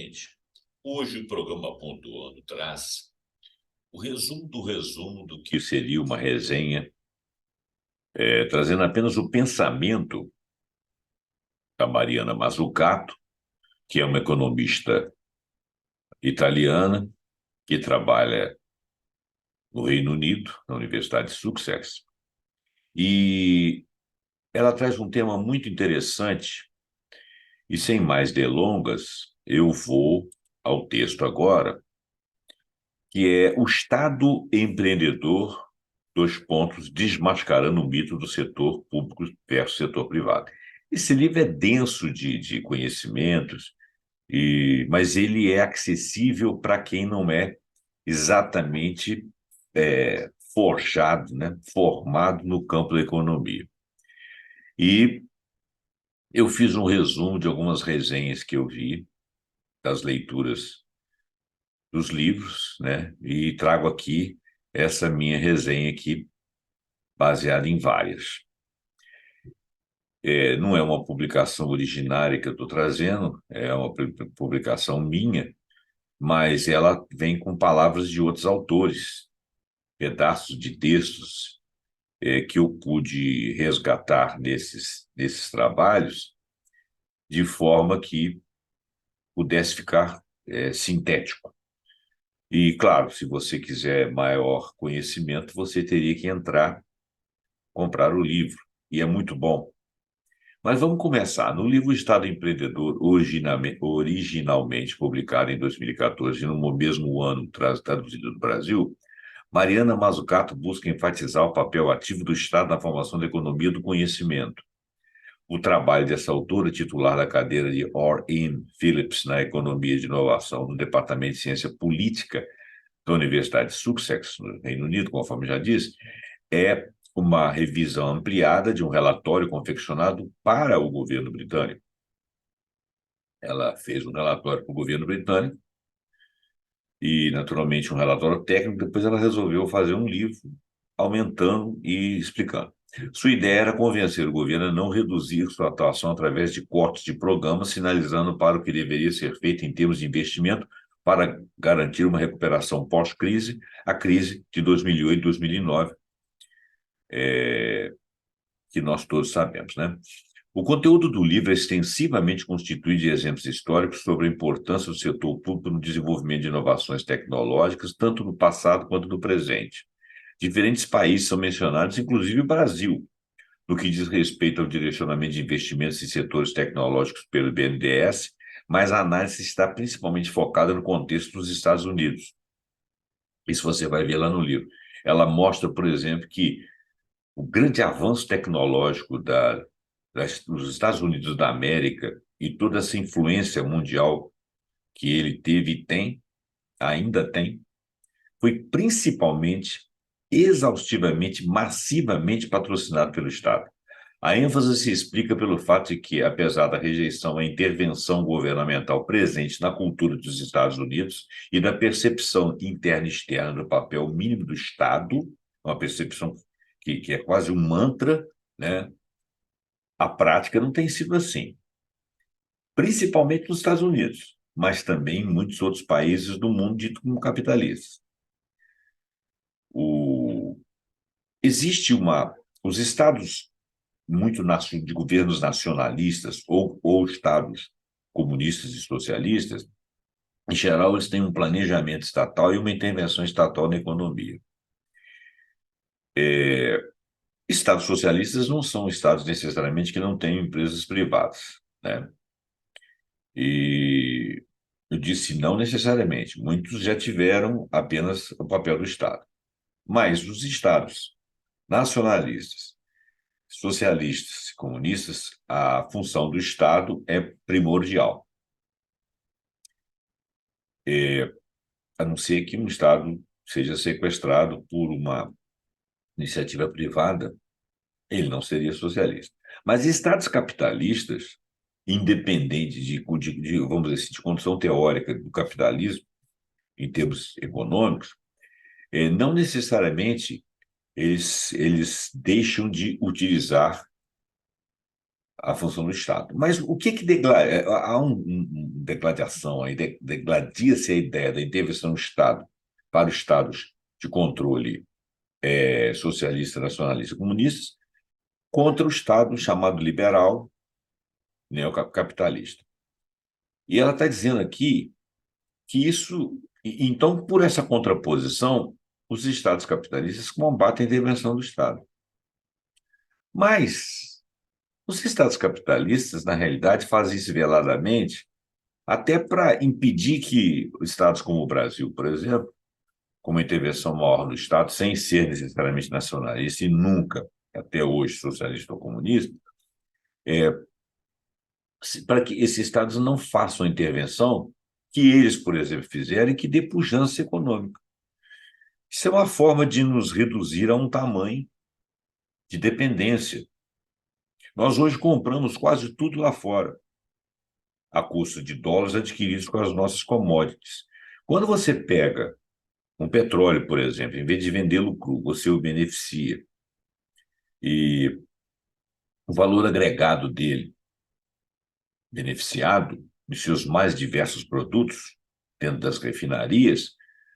seguinte: hoje o programa Pontuando traz o resumo do resumo do que seria uma resenha, trazendo apenas o pensamento da Mariana Mazzucato, que é uma economista italiana que trabalha no Reino Unido, na Universidade de Sussex, e ela traz um tema muito interessante. E sem mais delongas, eu vou ao texto agora, que é o Estado empreendedor, dois pontos, desmascarando o mito do setor público versus setor privado. Esse livro é denso de conhecimentos, mas ele é acessível para quem não é exatamente forjado, né, formado no campo da economia. E eu fiz um resumo de algumas resenhas que eu vi, das leituras dos livros, né, e trago aqui essa minha resenha aqui, baseada em várias. Não é uma publicação originária que eu estou trazendo, é uma publicação minha, mas ela vem com palavras de outros autores, pedaços de textos que eu pude resgatar nesses trabalhos, de forma que pudesse ficar sintético. E, claro, se você quiser maior conhecimento, você teria que comprar o livro, e é muito bom. Mas vamos começar. No livro Estado Empreendedor, originalmente publicado em 2014, no mesmo ano traduzido no Brasil, Mariana Mazzucato busca enfatizar o papel ativo do Estado na formação da economia do conhecimento. O trabalho dessa autora, titular da cadeira de Orrin Phillips na Economia de Inovação no Departamento de Ciência Política da Universidade de Sussex, no Reino Unido, conforme já disse, é uma revisão ampliada de um relatório confeccionado para o governo britânico. Ela fez um relatório para o governo britânico e, naturalmente, um relatório técnico. Depois ela resolveu fazer um livro aumentando e explicando. Sua ideia era convencer o governo a não reduzir sua atuação através de cortes de programas, sinalizando para o que deveria ser feito em termos de investimento para garantir uma recuperação pós-crise, a crise de 2008 e 2009, que nós todos sabemos, né? O conteúdo do livro é extensivamente constituído de exemplos históricos sobre a importância do setor público no desenvolvimento de inovações tecnológicas, tanto no passado quanto no presente. Diferentes países são mencionados, inclusive o Brasil, no que diz respeito ao direcionamento de investimentos em setores tecnológicos pelo BNDES, mas a análise está principalmente focada no contexto dos Estados Unidos. Isso você vai ver lá no livro. Ela mostra, por exemplo, que o grande avanço tecnológico dos Estados Unidos da América e toda essa influência mundial que ele teve e tem, ainda tem, foi principalmente, exaustivamente, massivamente patrocinado pelo Estado. A ênfase se explica pelo fato de que, apesar da rejeição à intervenção governamental presente na cultura dos Estados Unidos e da percepção interna e externa do papel mínimo do Estado, uma percepção que é quase um mantra, né? A prática não tem sido assim, principalmente nos Estados Unidos, mas também em muitos outros países do mundo dito como capitalistas. Existe os estados muito de governos nacionalistas ou estados comunistas e socialistas, em geral, eles têm um planejamento estatal e uma intervenção estatal na economia. Estados socialistas não são estados necessariamente que não tenham empresas privadas, né? E eu disse não necessariamente, muitos já tiveram apenas o papel do Estado. Mas os estados nacionalistas, socialistas, comunistas, a função do Estado é primordial. A não ser que um Estado seja sequestrado por uma iniciativa privada, ele não seria socialista. Mas estados capitalistas, independentes vamos dizer assim, de condição teórica do capitalismo, em termos econômicos, não necessariamente eles deixam de utilizar a função do Estado. Mas o que há degladiação aí, degladia-se a ideia da intervenção do Estado para os estados de controle socialista, nacionalista, comunistas, contra o Estado chamado liberal, neocapitalista. E ela está dizendo aqui que isso. Então, por essa contraposição, os estados capitalistas combatem a intervenção do Estado. Mas os estados capitalistas, na realidade, fazem isso veladamente, até para impedir que estados como o Brasil, por exemplo, com uma intervenção maior no Estado, sem ser necessariamente nacionalista e nunca, até hoje, socialista ou comunista, para que esses estados não façam a intervenção que eles, por exemplo, fizeram e que dê pujança econômica. Isso é uma forma de nos reduzir a um tamanho de dependência. Nós hoje compramos quase tudo lá fora, a custo de dólares adquiridos com as nossas commodities. Quando você pega um petróleo, por exemplo, em vez de vendê-lo cru, você o beneficia. E o valor agregado dele, beneficiado, de seus mais diversos produtos, dentro das refinarias,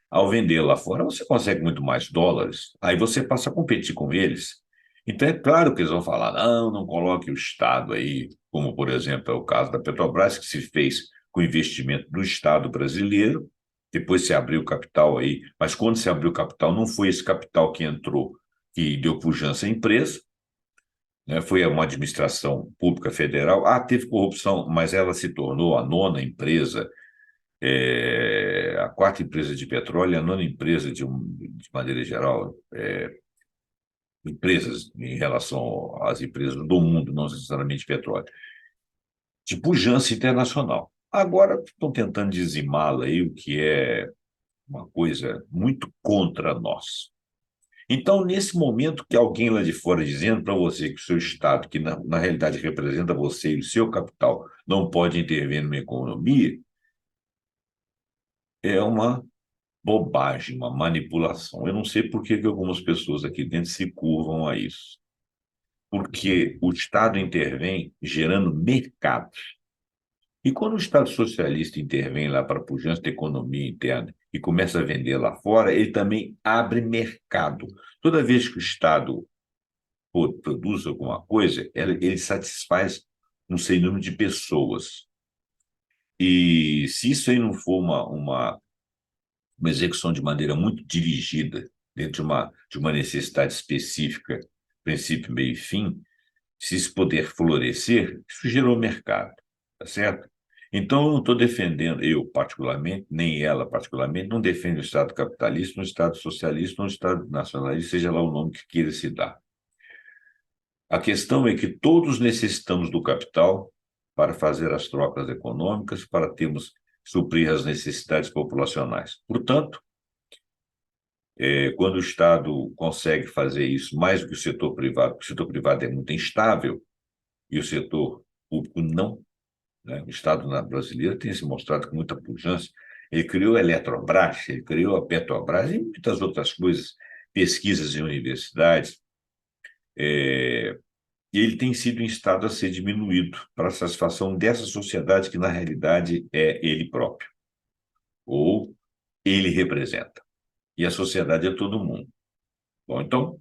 ao vender lá fora, você consegue muito mais dólares, aí você passa a competir com eles. Então, é claro que eles vão falar, não, não coloque o Estado aí, como, por exemplo, é o caso da Petrobras, que se fez com investimento do Estado brasileiro, depois se abriu capital aí, mas quando se abriu capital, não foi esse capital que entrou, que deu pujança à empresa, né? Foi uma administração pública federal. Ah, teve corrupção, mas ela se tornou a nona empresa, a quarta empresa de petróleo, a nona empresa de maneira geral, empresas em relação às empresas do mundo, não necessariamente petróleo, de pujança internacional. Agora estão tentando dizimá-la aí, o que é uma coisa muito contra nós. Então, nesse momento que alguém lá de fora dizendo para você que o seu Estado, que na realidade representa você e o seu capital, não pode intervir numa economia, é uma bobagem, uma manipulação. Eu não sei por que algumas pessoas aqui dentro se curvam a isso. Porque o Estado intervém gerando mercado. E quando o Estado socialista intervém lá para a pujança da economia interna e começa a vender lá fora, ele também abre mercado. Toda vez que o Estado produz alguma coisa, ele satisfaz um sem número de pessoas. E se isso aí não for uma execução de maneira muito dirigida, dentro de uma necessidade específica, princípio, meio e fim, se isso puder florescer, isso gerou mercado, tá certo? Então, eu não estou defendendo, eu particularmente, nem ela particularmente, não defende o Estado capitalista, um Estado socialista, um Estado nacionalista, seja lá o nome que queira se dar. A questão é que todos necessitamos do capital para fazer as trocas econômicas, para termos suprir as necessidades populacionais. Portanto, quando o Estado consegue fazer isso mais do que o setor privado, porque o setor privado é muito instável e o setor público não, né? O Estado brasileiro tem se mostrado com muita pujança. Ele criou a Eletrobras, ele criou a Petrobras e muitas outras coisas, pesquisas em universidades. E ele tem sido instado a ser diminuído para a satisfação dessa sociedade que, na realidade, é ele próprio, ou ele representa. E a sociedade é todo mundo. Bom, então,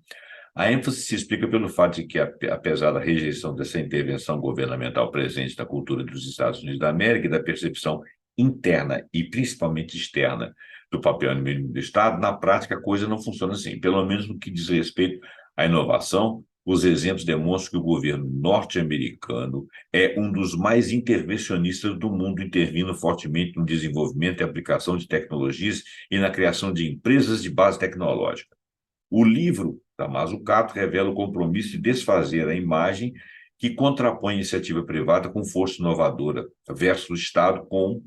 a ênfase se explica pelo fato de que, apesar da rejeição dessa intervenção governamental presente na cultura dos Estados Unidos da América e da percepção interna e principalmente externa do papel mínimo do Estado, na prática a coisa não funciona assim. Pelo menos no que diz respeito à inovação, os exemplos demonstram que o governo norte-americano é um dos mais intervencionistas do mundo, intervindo fortemente no desenvolvimento e aplicação de tecnologias e na criação de empresas de base tecnológica. O livro da Mazzucato revela o compromisso de desfazer a imagem que contrapõe a iniciativa privada com força inovadora versus o Estado com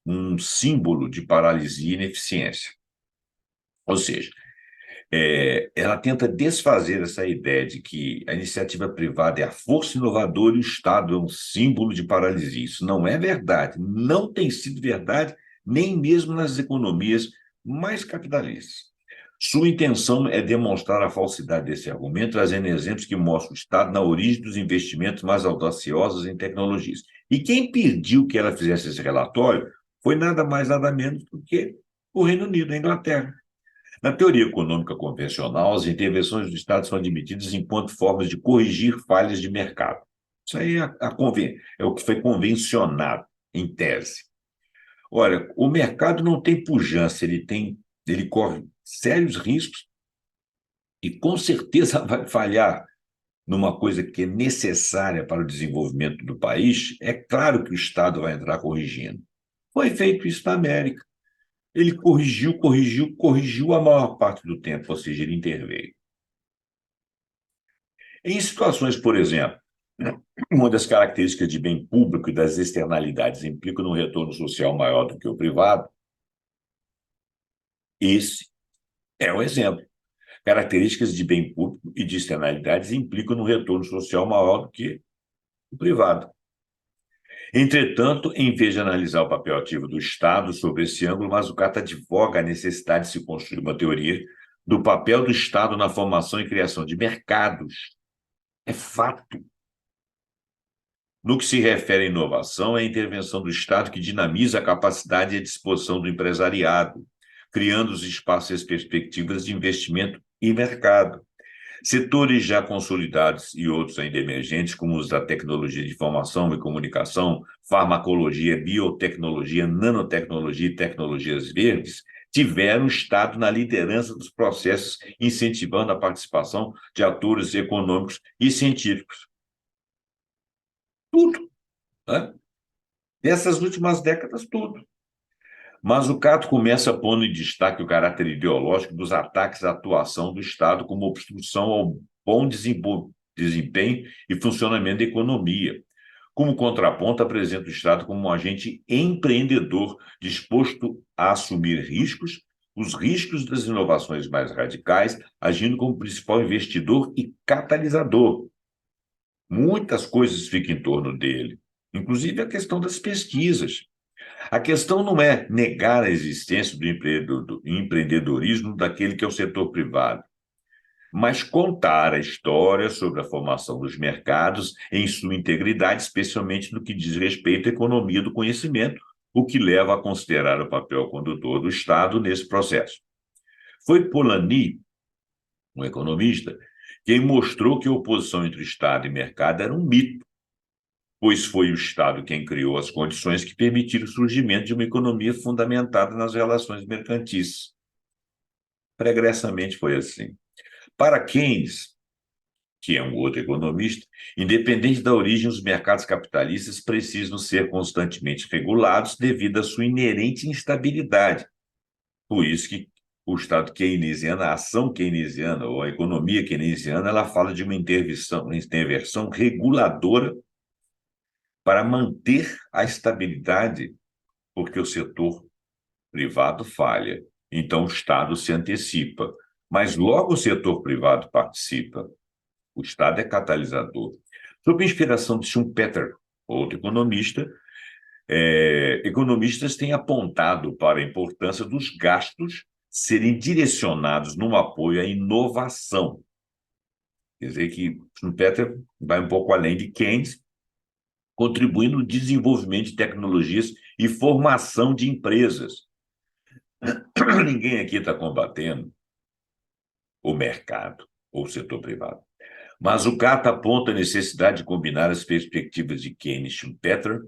um símbolo de paralisia e ineficiência. Ou seja, ela tenta desfazer essa ideia de que a iniciativa privada é a força inovadora e o Estado é um símbolo de paralisia. Isso não é verdade, não tem sido verdade nem mesmo nas economias mais capitalistas. Sua intenção é demonstrar a falsidade desse argumento, trazendo exemplos que mostram o Estado na origem dos investimentos mais audaciosos em tecnologias. E quem pediu que ela fizesse esse relatório foi nada mais, nada menos do que o Reino Unido, a Inglaterra. Na teoria econômica convencional, as intervenções do Estado são admitidas enquanto formas de corrigir falhas de mercado. Isso aí é o que foi convencionado, em tese. Olha, o mercado não tem pujança, ele corre sérios riscos e com certeza vai falhar numa coisa que é necessária para o desenvolvimento do país. É claro que o Estado vai entrar corrigindo. Foi feito isso na América. Ele corrigiu a maior parte do tempo, ou seja, ele interveio. Em situações, por exemplo, uma das características de bem público e das externalidades implicam um retorno social maior do que o privado, esse é o exemplo. Características de bem público e de externalidades implicam um retorno social maior do que o privado. Entretanto, em vez de analisar o papel ativo do Estado sobre esse ângulo, Mazzucato advoga a necessidade de se construir uma teoria do papel do Estado na formação e criação de mercados. É fato. No que se refere à inovação, é a intervenção do Estado que dinamiza a capacidade e a disposição do empresariado, criando os espaços e as perspectivas de investimento e mercado. Setores já consolidados e outros ainda emergentes, como os da tecnologia de informação e comunicação, farmacologia, biotecnologia, nanotecnologia e tecnologias verdes, tiveram o Estado na liderança dos processos, incentivando a participação de atores econômicos e científicos. Tudo, né? Nessas últimas décadas, tudo. Mas o Cato começa pondo em destaque o caráter ideológico dos ataques à atuação do Estado como obstrução ao bom desempenho e funcionamento da economia. Como contraponto, apresenta o Estado como um agente empreendedor disposto a assumir riscos, os riscos das inovações mais radicais, agindo como principal investidor e catalisador. Muitas coisas ficam em torno dele, inclusive a questão das pesquisas. A questão não é negar a existência do empreendedorismo daquele que é o setor privado, mas contar a história sobre a formação dos mercados em sua integridade, especialmente no que diz respeito à economia do conhecimento, o que leva a considerar o papel condutor do Estado nesse processo. Foi Polanyi, um economista, quem mostrou que a oposição entre Estado e mercado era um mito, pois foi o Estado quem criou as condições que permitiram o surgimento de uma economia fundamentada nas relações mercantis. Pregressamente foi assim. Para Keynes, que é um outro economista, independente da origem, os mercados capitalistas precisam ser constantemente regulados devido à sua inerente instabilidade. Por isso que o Estado keynesiano, a ação keynesiana ou a economia keynesiana, ela fala de uma intervenção reguladora para manter a estabilidade, porque o setor privado falha. Então, o Estado se antecipa. Mas logo o setor privado participa. O Estado é catalisador. Sob inspiração de Schumpeter, outro economista, economistas têm apontado para a importância dos gastos serem direcionados no apoio à inovação. Quer dizer que Schumpeter vai um pouco além de Keynes, contribuindo no desenvolvimento de tecnologias e formação de empresas. Ninguém aqui está combatendo o mercado ou o setor privado. Mas o Cato aponta a necessidade de combinar as perspectivas de Keynes e Schumpeter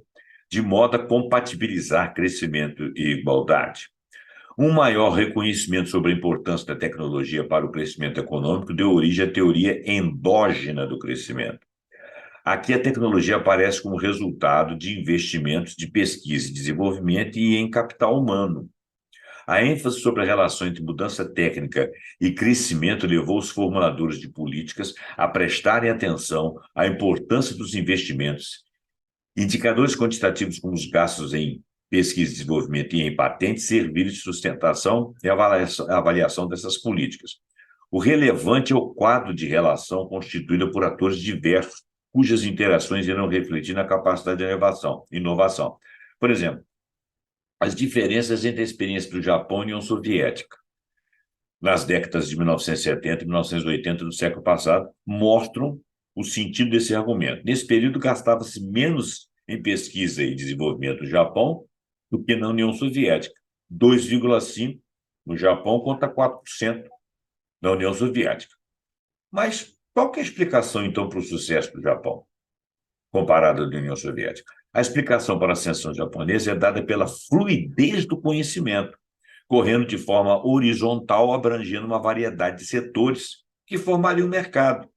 de modo a compatibilizar crescimento e igualdade. Um maior reconhecimento sobre a importância da tecnologia para o crescimento econômico deu origem à teoria endógena do crescimento. Aqui a tecnologia aparece como resultado de investimentos de pesquisa e desenvolvimento e em capital humano. A ênfase sobre a relação entre mudança técnica e crescimento levou os formuladores de políticas a prestarem atenção à importância dos investimentos. Indicadores quantitativos como os gastos em pesquisa e desenvolvimento e em patentes serviram de sustentação e avaliação dessas políticas. O relevante é o quadro de relação constituído por atores diversos, cujas interações irão refletir na capacidade de inovação. Por exemplo, as diferenças entre a experiência do Japão e a União Soviética. nas décadas de 1970 e 1980 do século passado, mostram o sentido desse argumento. Nesse período, gastava-se menos em pesquisa e desenvolvimento no Japão do que na União Soviética. 2,5% no Japão contra 4% na União Soviética. Mas qual que é a explicação, então, para o sucesso do Japão, comparado à União Soviética? A explicação para a ascensão japonesa é dada pela fluidez do conhecimento, correndo de forma horizontal, abrangendo uma variedade de setores que formariam o mercado.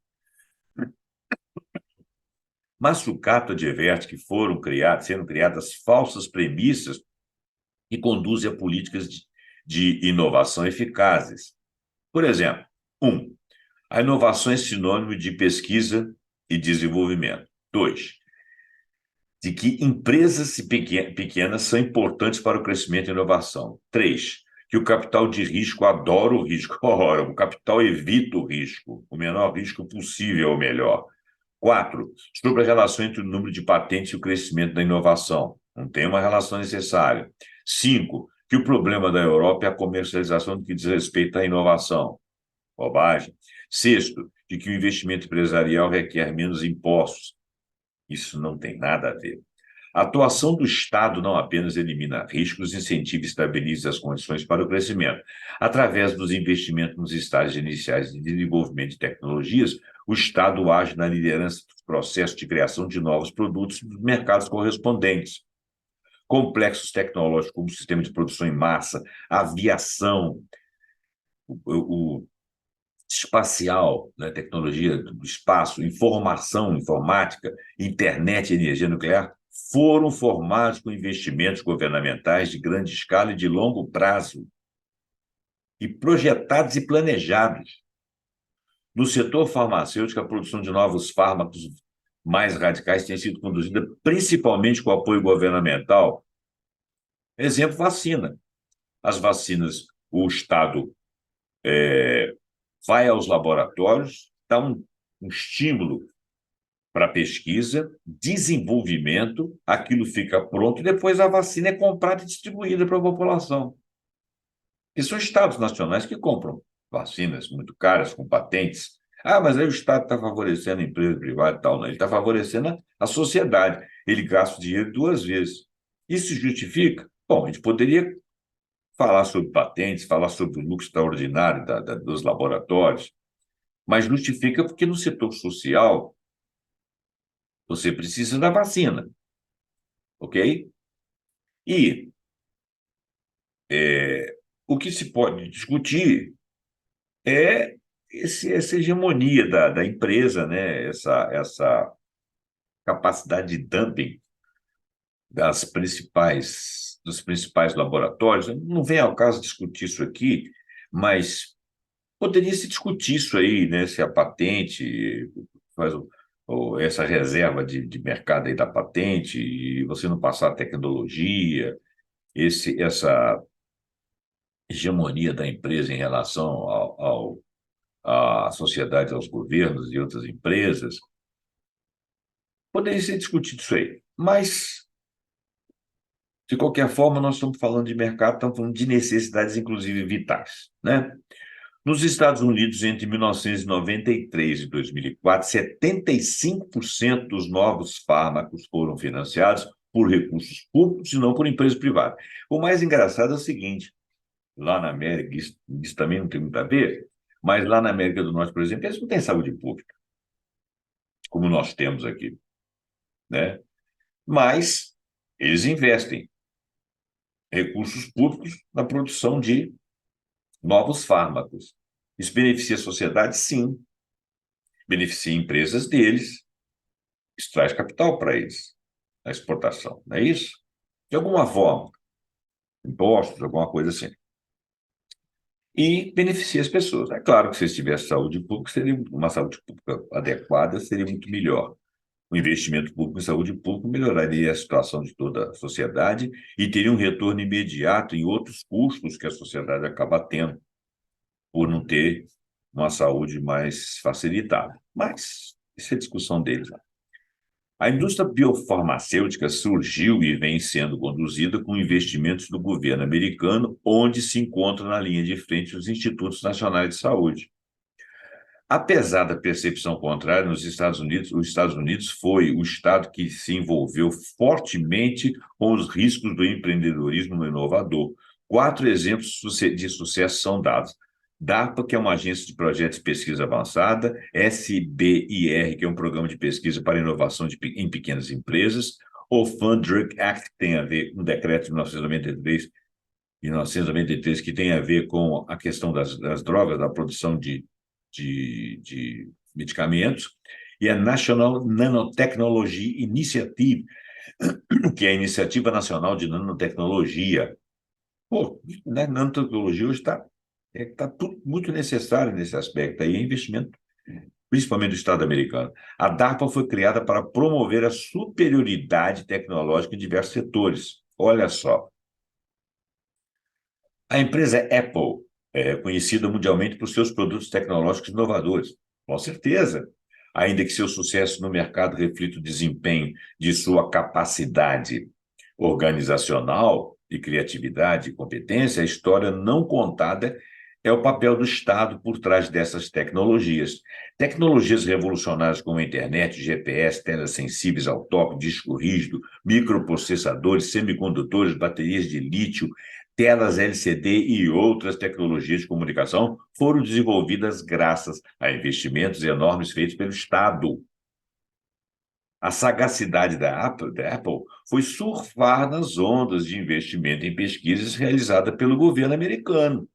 Massucato adverte que sendo criadas falsas premissas que conduzem a políticas de inovação eficazes. Por exemplo, a inovação é sinônimo de pesquisa e desenvolvimento. 2, de que empresas pequenas são importantes para o crescimento e inovação. 3, que o capital de risco adora o risco. Ora, o capital evita o risco, o menor risco possível é o melhor. 4, sobre a relação entre o número de patentes e o crescimento da inovação. Não tem uma relação necessária. 5, que o problema da Europa é a comercialização do que diz respeito à inovação. Bobagem. 6, de que o investimento empresarial requer menos impostos. Isso não tem nada a ver. A atuação do Estado não apenas elimina riscos, incentiva e estabiliza as condições para o crescimento. Através dos investimentos nos estágios iniciais de desenvolvimento de tecnologias, o Estado age na liderança dos processos de criação de novos produtos nos mercados correspondentes. Complexos tecnológicos como o sistema de produção em massa, aviação, o espacial, né, tecnologia do espaço, informação, informática, internet e energia nuclear, foram formados com investimentos governamentais de grande escala e de longo prazo, e projetados e planejados. No setor farmacêutico, a produção de novos fármacos mais radicais tem sido conduzida principalmente com apoio governamental. Exemplo, vacina. As vacinas, o Estado vai aos laboratórios, dá um estímulo para pesquisa, desenvolvimento, aquilo fica pronto e depois a vacina é comprada e distribuída para a população. E são estados nacionais que compram vacinas muito caras, com patentes. Ah, mas aí o Estado está favorecendo a empresa privada e tal. Não, ele está favorecendo a sociedade. Ele gasta o dinheiro duas vezes. Isso justifica? Bom, a gente poderia falar sobre patentes, falar sobre o lucro extraordinário dos laboratórios, mas justifica porque no setor social você precisa da vacina, ok? E o que se pode discutir é essa hegemonia da empresa, né? Essa capacidade de dumping dos principais laboratórios. Não vem ao caso discutir isso aqui, mas poderia se discutir isso aí, né? Se a patente faz essa reserva de mercado aí da patente e você não passar a tecnologia, essa hegemonia da empresa em relação à sociedade, aos governos e outras empresas, poderia ser discutido isso aí. Mas, de qualquer forma, nós estamos falando de mercado, estamos falando de necessidades, inclusive vitais, né? Nos Estados Unidos, entre 1993 e 2004, 75% dos novos fármacos foram financiados por recursos públicos e não por empresas privadas. O mais engraçado é o seguinte: lá na América, isso também não tem muito a ver, mas lá na América do Norte, por exemplo, eles não têm saúde pública, como nós temos aqui, né? Mas eles investem recursos públicos na produção de novos fármacos. Isso beneficia a sociedade? Sim. Beneficia empresas deles, isso traz capital para eles, a exportação, não é isso? De alguma forma, impostos, alguma coisa assim. E beneficia as pessoas. É claro que se eles tivessem saúde pública, seria uma saúde pública adequada, seria muito melhor. O investimento público em saúde pública melhoraria a situação de toda a sociedade e teria um retorno imediato em outros custos que a sociedade acaba tendo por não ter uma saúde mais facilitada. Mas isso é discussão deles. A indústria biofarmacêutica surgiu e vem sendo conduzida com investimentos do governo americano, onde se encontra na linha de frente os institutos nacionais de saúde. Apesar da percepção contrária, nos Estados Unidos, os Estados Unidos foi o estado que se envolveu fortemente com os riscos do empreendedorismo inovador. 4 exemplos de sucesso são dados. DARPA, que é uma agência de projetos de pesquisa avançada, SBIR, que é um programa de pesquisa para inovação em pequenas empresas, o Fund Drug Act, que tem a ver com o decreto de 1993, que tem a ver com a questão das drogas, da produção de medicamentos, e a National Nanotechnology Initiative, que é a Iniciativa Nacional de Nanotecnologia. Pô, né, nanotecnologia hoje tá tudo muito necessário nesse aspecto aí, é investimento, principalmente do Estado americano. A DARPA foi criada para promover a superioridade tecnológica em diversos setores. Olha só, a empresa Apple é conhecida mundialmente por seus produtos tecnológicos inovadores. Com certeza. Ainda que seu sucesso no mercado reflita o desempenho de sua capacidade organizacional e criatividade e competência, a história não contada é o papel do Estado por trás dessas tecnologias. Tecnologias revolucionárias como a internet, GPS, telas sensíveis ao toque, disco rígido, microprocessadores, semicondutores, baterias de lítio, telas LCD e outras tecnologias de comunicação foram desenvolvidas graças a investimentos enormes feitos pelo Estado. A sagacidade da Apple foi surfar nas ondas de investimento em pesquisas realizada pelo governo americano.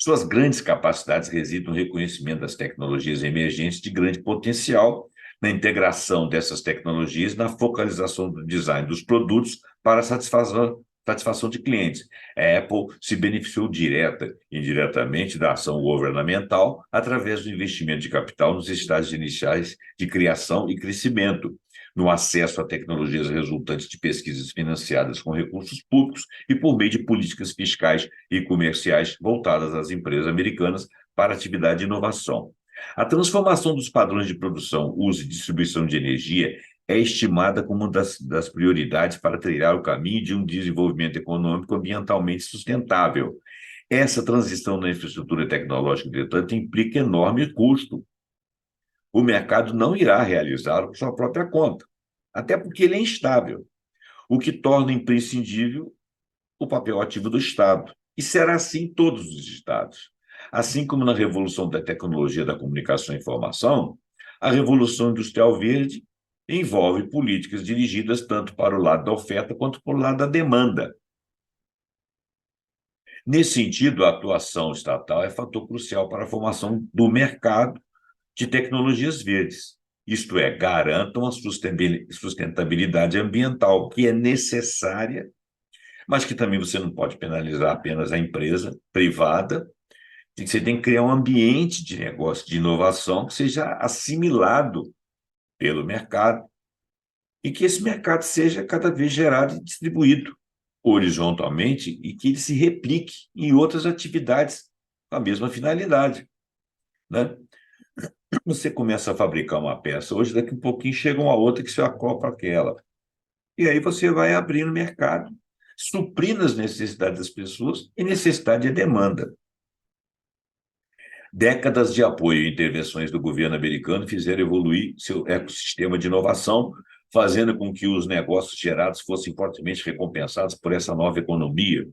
Suas grandes capacidades residem no reconhecimento das tecnologias emergentes de grande potencial, na integração dessas tecnologias, na focalização do design dos produtos para satisfação de clientes. A Apple se beneficiou direta e indiretamente da ação governamental através do investimento de capital nos estágios iniciais de criação e crescimento, no acesso a tecnologias resultantes de pesquisas financiadas com recursos públicos e por meio de políticas fiscais e comerciais voltadas às empresas americanas para atividade de inovação. A transformação dos padrões de produção, uso e distribuição de energia é estimada como uma das prioridades para trilhar o caminho de um desenvolvimento econômico ambientalmente sustentável. Essa transição na infraestrutura tecnológica, entretanto, implica enorme custo. O mercado não irá realizá-lo por sua própria conta, até porque ele é instável, o que torna imprescindível o papel ativo do Estado. E será assim em todos os estados. Assim como na revolução da tecnologia da comunicação e informação, a Revolução Industrial Verde envolve políticas dirigidas tanto para o lado da oferta quanto para o lado da demanda. Nesse sentido, a atuação estatal é fator crucial para a formação do mercado de tecnologias verdes. Isto é, garantam a sustentabilidade ambiental, que é necessária, mas que também você não pode penalizar apenas a empresa privada. Você tem que criar um ambiente de negócio, de inovação, que seja assimilado pelo mercado e que esse mercado seja cada vez gerado e distribuído horizontalmente e que ele se replique em outras atividades com a mesma finalidade, né? Você começa a fabricar uma peça, hoje daqui a um pouquinho chega uma outra que se acopla àquela. E aí você vai abrindo o mercado, suprindo as necessidades das pessoas e necessidade e demanda. Décadas de apoio e intervenções do governo americano fizeram evoluir seu ecossistema de inovação, fazendo com que os negócios gerados fossem fortemente recompensados por essa nova economia.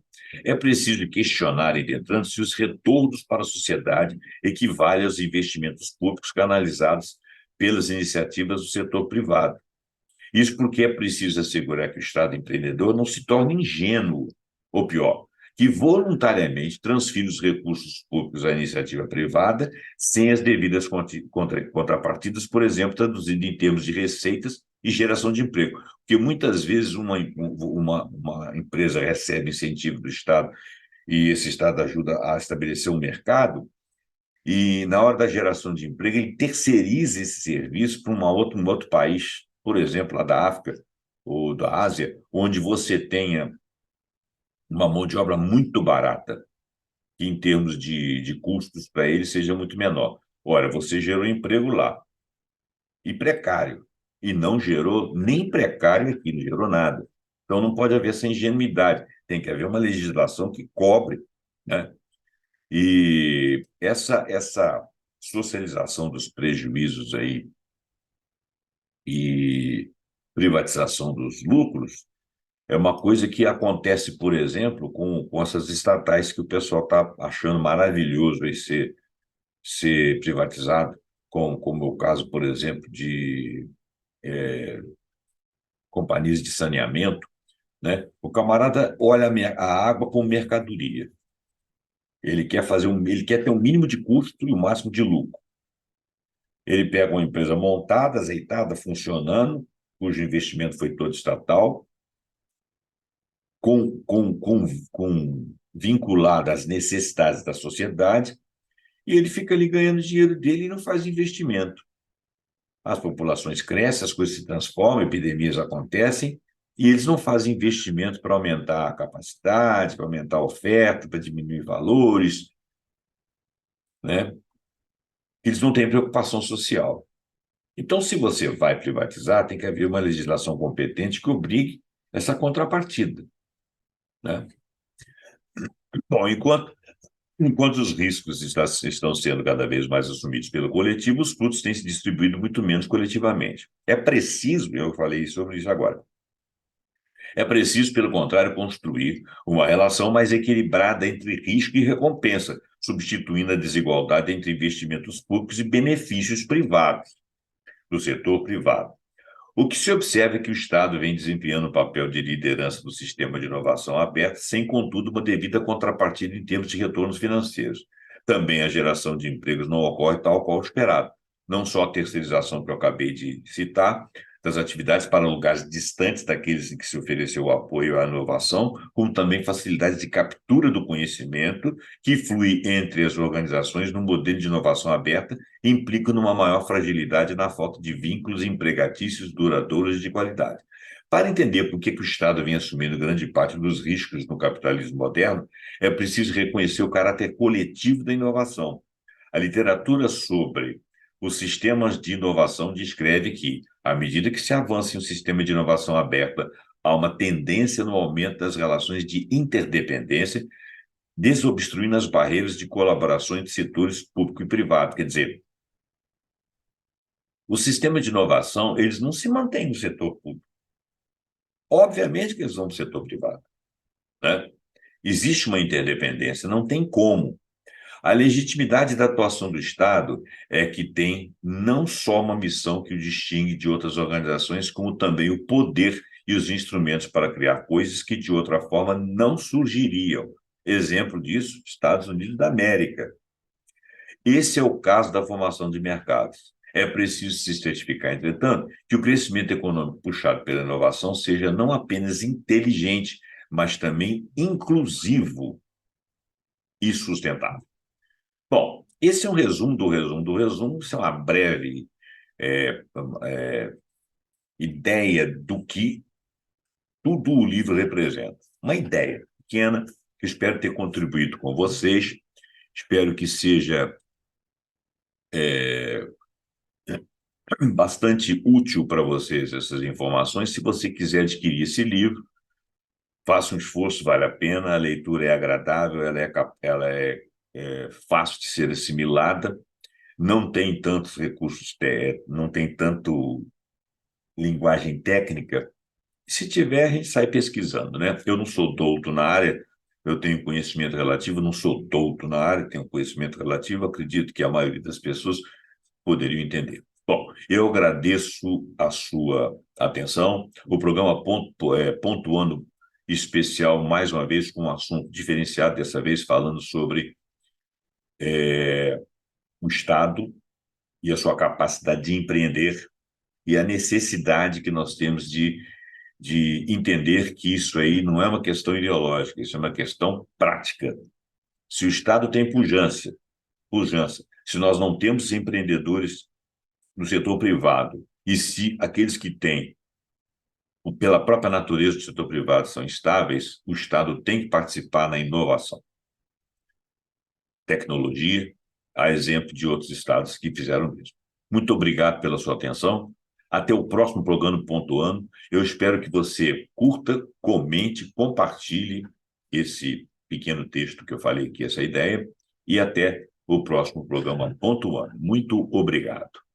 É preciso questionar, entretanto, se os retornos para a sociedade equivalem aos investimentos públicos canalizados pelas iniciativas do setor privado. Isso porque é preciso assegurar que o Estado empreendedor não se torne ingênuo, ou pior, que voluntariamente transfira os recursos públicos à iniciativa privada sem as devidas contrapartidas, por exemplo, traduzindo em termos de receitas e geração de emprego. Porque muitas vezes uma empresa recebe incentivo do Estado e esse Estado ajuda a estabelecer um mercado, e na hora da geração de emprego, ele terceiriza esse serviço para um outro país, por exemplo, lá da África ou da Ásia, onde você tenha uma mão de obra muito barata, que em termos de custos para ele seja muito menor. Ora, você gerou emprego lá, e precário. e não gerou nem precário aqui, não gerou nada. Então não pode haver essa ingenuidade, tem que haver uma legislação que cobre, né? E essa socialização dos prejuízos aí e privatização dos lucros é uma coisa que acontece, por exemplo, com essas estatais que o pessoal está achando maravilhoso aí ser privatizado, como é o caso, por exemplo, de companhias de saneamento, né? O camarada olha a água como mercadoria. Ele quer ter um mínimo de custo e o máximo de lucro. Ele pega uma empresa montada, azeitada, funcionando, cujo investimento foi todo estatal, vinculado às necessidades da sociedade, e ele fica ali ganhando dinheiro dele e não faz investimento. As populações crescem, as coisas se transformam, epidemias acontecem, e eles não fazem investimento para aumentar a capacidade, para aumentar a oferta, para diminuir valores, né? Eles não têm preocupação social. Então, se você vai privatizar, tem que haver uma legislação competente que obrigue essa contrapartida, né? Bom, enquanto os riscos estão sendo cada vez mais assumidos pelo coletivo, os frutos têm se distribuído muito menos coletivamente. É preciso, eu falei sobre isso agora, é preciso, pelo contrário, construir uma relação mais equilibrada entre risco e recompensa, substituindo a desigualdade entre investimentos públicos e benefícios privados, do setor privado. O que se observa é que o Estado vem desempenhando o papel de liderança do sistema de inovação aberta, sem, contudo, uma devida contrapartida em termos de retornos financeiros. Também a geração de empregos não ocorre tal qual esperado. Não só a terceirização que eu acabei de citar, das atividades para lugares distantes daqueles em que se ofereceu o apoio à inovação, como também facilidades de captura do conhecimento que flui entre as organizações num modelo de inovação aberta implica numa maior fragilidade na falta de vínculos empregatícios duradouros e de qualidade. Para entender por que o Estado vem assumindo grande parte dos riscos no capitalismo moderno, é preciso reconhecer o caráter coletivo da inovação. A literatura sobre os sistemas de inovação descreve que, à medida que se avança em um sistema de inovação aberta, há uma tendência no aumento das relações de interdependência, desobstruindo as barreiras de colaboração entre setores público e privado. Quer dizer, o sistema de inovação, eles não se mantêm no setor público. Obviamente que eles vão para o setor privado, né? Existe uma interdependência, não tem como. A legitimidade da atuação do Estado é que tem não só uma missão que o distingue de outras organizações, como também o poder e os instrumentos para criar coisas que de outra forma não surgiriam. Exemplo disso, Estados Unidos da América. Esse é o caso da formação de mercados. É preciso se certificar, entretanto, que o crescimento econômico puxado pela inovação seja não apenas inteligente, mas também inclusivo e sustentável. Bom, esse é um resumo do resumo do resumo, isso é uma breve é, é, ideia do que tudo o livro representa. Uma ideia pequena, que espero ter contribuído com vocês, espero que seja é, bastante útil para vocês essas informações. Se você quiser adquirir esse livro, faça um esforço, vale a pena, a leitura é agradável, ela é fácil de ser assimilada, não tem tantos recursos, não tem tanto linguagem técnica. Se tiver, a gente sai pesquisando, né? Eu não sou douto na área, eu tenho conhecimento relativo, não sou douto na área, tenho conhecimento relativo, acredito que a maioria das pessoas poderiam entender. Bom, eu agradeço a sua atenção. O programa Pontuando especial, mais uma vez, com um assunto diferenciado, dessa vez falando sobre o Estado e a sua capacidade de empreender e a necessidade que nós temos de entender que isso aí não é uma questão ideológica, isso é uma questão prática. Se o Estado tem pujança, se nós não temos empreendedores no setor privado, e se aqueles que têm, pela própria natureza do setor privado, são estáveis, o Estado tem que participar na inovação. Tecnologia, a exemplo de outros estados que fizeram isso. Muito obrigado pela sua atenção. Até o próximo programa Pontuando. Eu espero que você curta, comente, compartilhe esse pequeno texto que eu falei aqui, essa ideia, e até o próximo programa Pontuando. Muito obrigado.